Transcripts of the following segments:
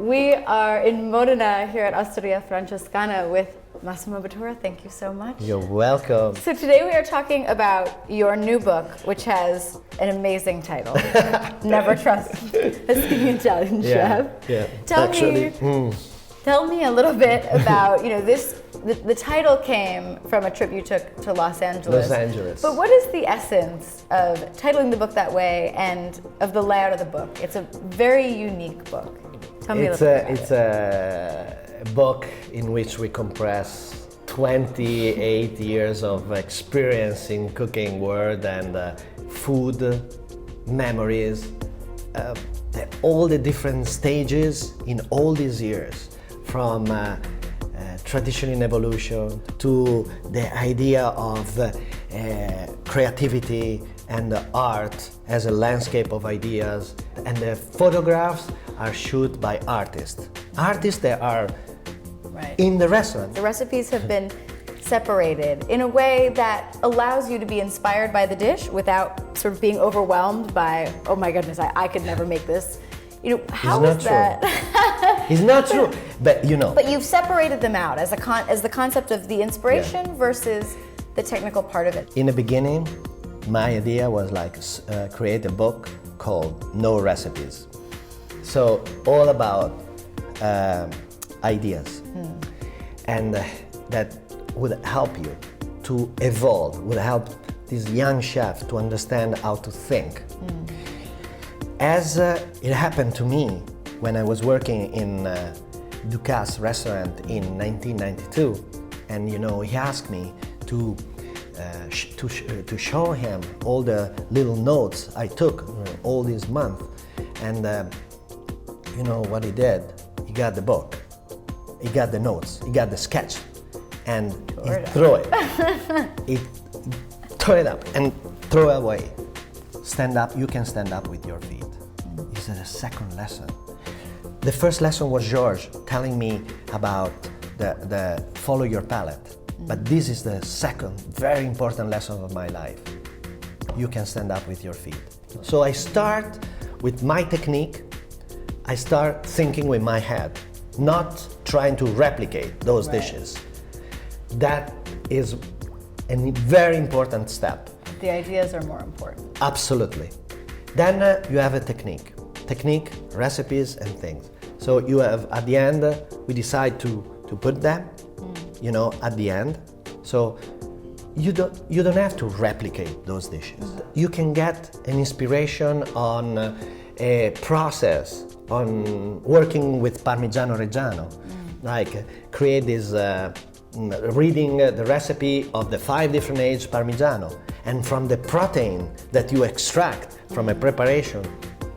We are in Modena here at Osteria Francescana with Massimo Bottura. Thank you so much. You're welcome. So today we are talking about your new book, which has an amazing title, Never Trust a Skinny Italian Chef. Yeah. Tell me a little bit about, the title came from a trip you took to Los Angeles. Los Angeles. But what is the essence of titling the book that way and of the layout of the book? It's a very unique book. Tell me a little bit about it. It's a book in which we compress 28 years of experience in cooking world and food, memories, all the different stages in all these years, from tradition in evolution to the idea of creativity and art as a landscape of ideas. And the photographs are shot by artists. Artists that are in the restaurant. The recipes have been separated in a way that allows you to be inspired by the dish without sort of being overwhelmed by, oh my goodness, I could never make this. How is that? It's not true, but But you've separated them out as the concept of the inspiration versus the technical part of it. In the beginning, my idea was create a book called No Recipes. So all about ideas, and that would help you to evolve, would help this young chef to understand how to think. As it happened to me when I was working in Ducasse restaurant in 1992, and he asked me to show him all the little notes I took all these months, and you know what he did? He got the book, he got the notes, he got the sketch, and he threw it. He threw it up and threw it away. Stand up, you can stand up with your feet. This is the second lesson. The first lesson was George telling me about the follow your palate. But this is the second very important lesson of my life. You can stand up with your feet. So I start with my technique. I start thinking with my head, not trying to replicate those dishes. That is a very important step. The ideas are more important. Absolutely. Then you have a technique, recipes and things. So you have, at the end, we decide to put them, at the end. So you don't have to replicate those dishes. You can get an inspiration on a process, on working with Parmigiano Reggiano, create this, reading the recipe of the 5 different aged Parmigiano, and from the protein that you extract from a preparation,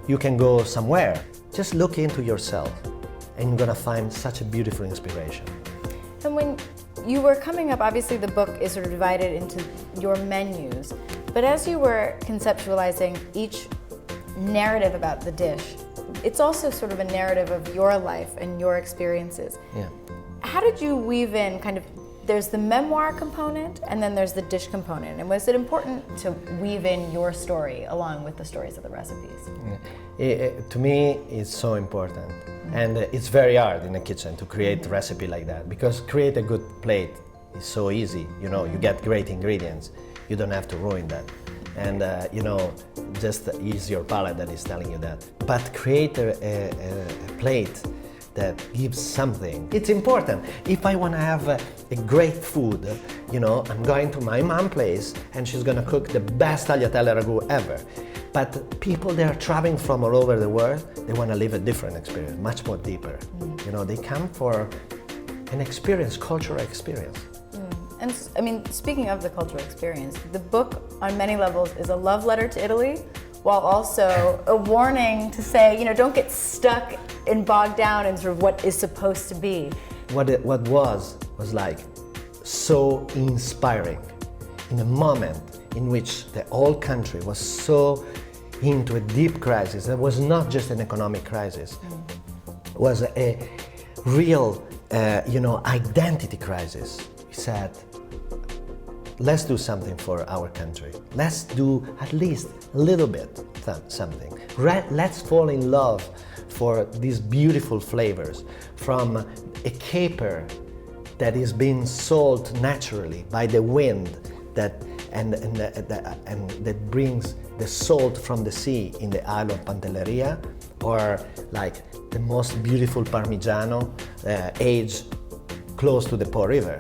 you can go somewhere. Just look into yourself and you're gonna find such a beautiful inspiration. And when you were coming up, obviously the book is sort of divided into your menus, but as you were conceptualizing each narrative about the dish, it's also sort of a narrative of your life and your experiences. Yeah. How did you weave in there's the memoir component and then there's the dish component, and was it important to weave in your story along with the stories of the recipes? To me, it's so important. And it's very hard in the kitchen to create a recipe like that, because create a good plate is so easy. You get great ingredients. You don't have to ruin that. And just use your palate that is telling you that. But create a plate that gives something. It's important. If I want to have a great food, I'm going to my mom's place and she's going to cook the best tagliatelle ragù ever. But people, they are traveling from all over the world. They want to live a different experience, much more deeper. They come for an experience, cultural experience. And speaking of the cultural experience, the book on many levels is a love letter to Italy, while also a warning to say, don't get stuck and bogged down in sort of what is supposed to be. What was so inspiring in a moment in which the whole country was so into a deep crisis. It was not just an economic crisis. It was a real, identity crisis. We said, let's do something for our country. Let's do at least a little bit something. Let's fall in love for these beautiful flavors from a caper that is being sold naturally by the wind and that brings the salt from the sea in the Isle of Pantelleria, or like the most beautiful Parmigiano aged close to the Po River.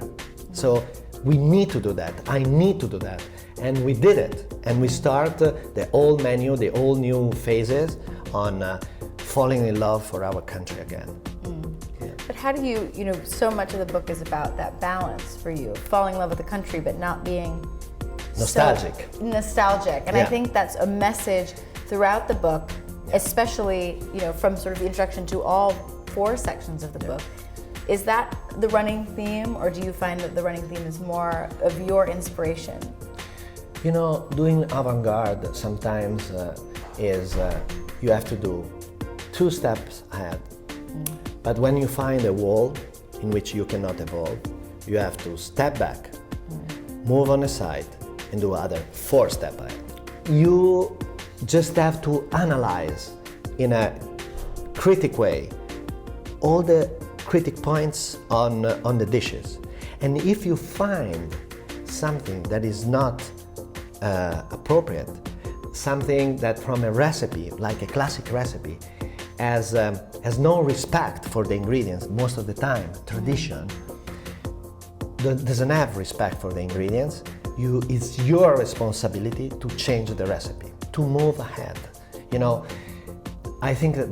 So we need to do that. I need to do that. And we did it. And we start the old menu, the all new phases on falling in love for our country again. Yeah. But how do you, so much of the book is about that balance for you, falling in love with the country, but not being nostalgic. Nostalgic. And I think that's a message throughout the book, especially, from sort of the introduction to all 4 sections of the book. Is that the running theme, or do you find that the running theme is more of your inspiration? Doing avant-garde sometimes is you have to do 2 steps ahead. But when you find a wall in which you cannot evolve, you have to step back, move on the side, and do other 4 steps ahead. You just have to analyze in a critic way all the critic points on the dishes. And if you find something that is not appropriate, something that from a recipe, like a classic recipe, has no respect for the ingredients most of the time, tradition, doesn't have respect for the ingredients, it's your responsibility to change the recipe, to move ahead. I think that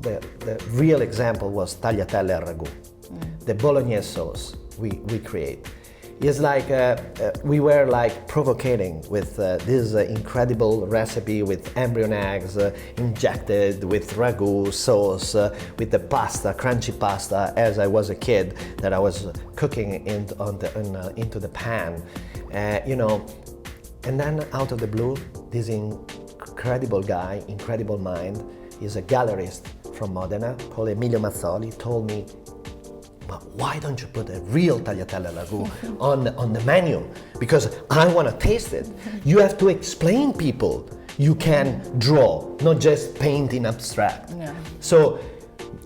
the real example was tagliatelle al ragù, the bolognese sauce we create. It's like we were like provocating with this incredible recipe with embryo eggs injected with ragu sauce, with the pasta, crunchy pasta, as I was a kid that I was cooking into the pan, And then out of the blue, this incredible guy, incredible mind, is a gallerist from Modena called Emilio Mazzoli, told me, but why don't you put a real tagliatelle al ragù on the menu? Because I want to taste it. You have to explain people. You can draw, not just paint in abstract. Yeah. So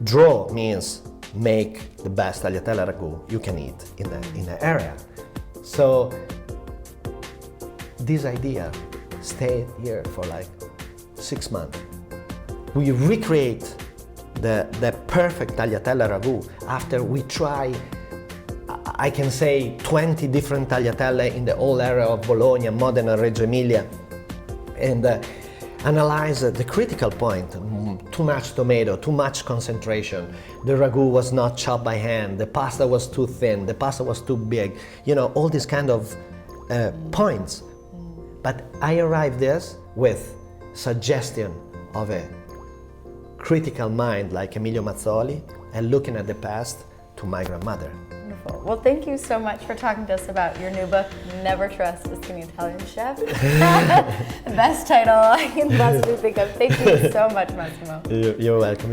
draw means make the best tagliatelle al ragù you can eat in the area. So this idea stayed here for like 6 months. We recreate the perfect tagliatelle al ragù after we try, I can say, 20 different tagliatelle in the whole area of Bologna, Modena, Reggio Emilia, and analyze the critical point. Too much tomato, too much concentration. The ragu was not chopped by hand. The pasta was too thin. The pasta was too big. All these kind of points. But I arrived this with suggestion of a critical mind like Emilio Mazzoli and looking at the past to my grandmother. Wonderful. Well, thank you so much for talking to us about your new book, Never Trust a Skinny Italian Chef. Best title I can possibly think of. Thank you so much, Massimo. You're welcome.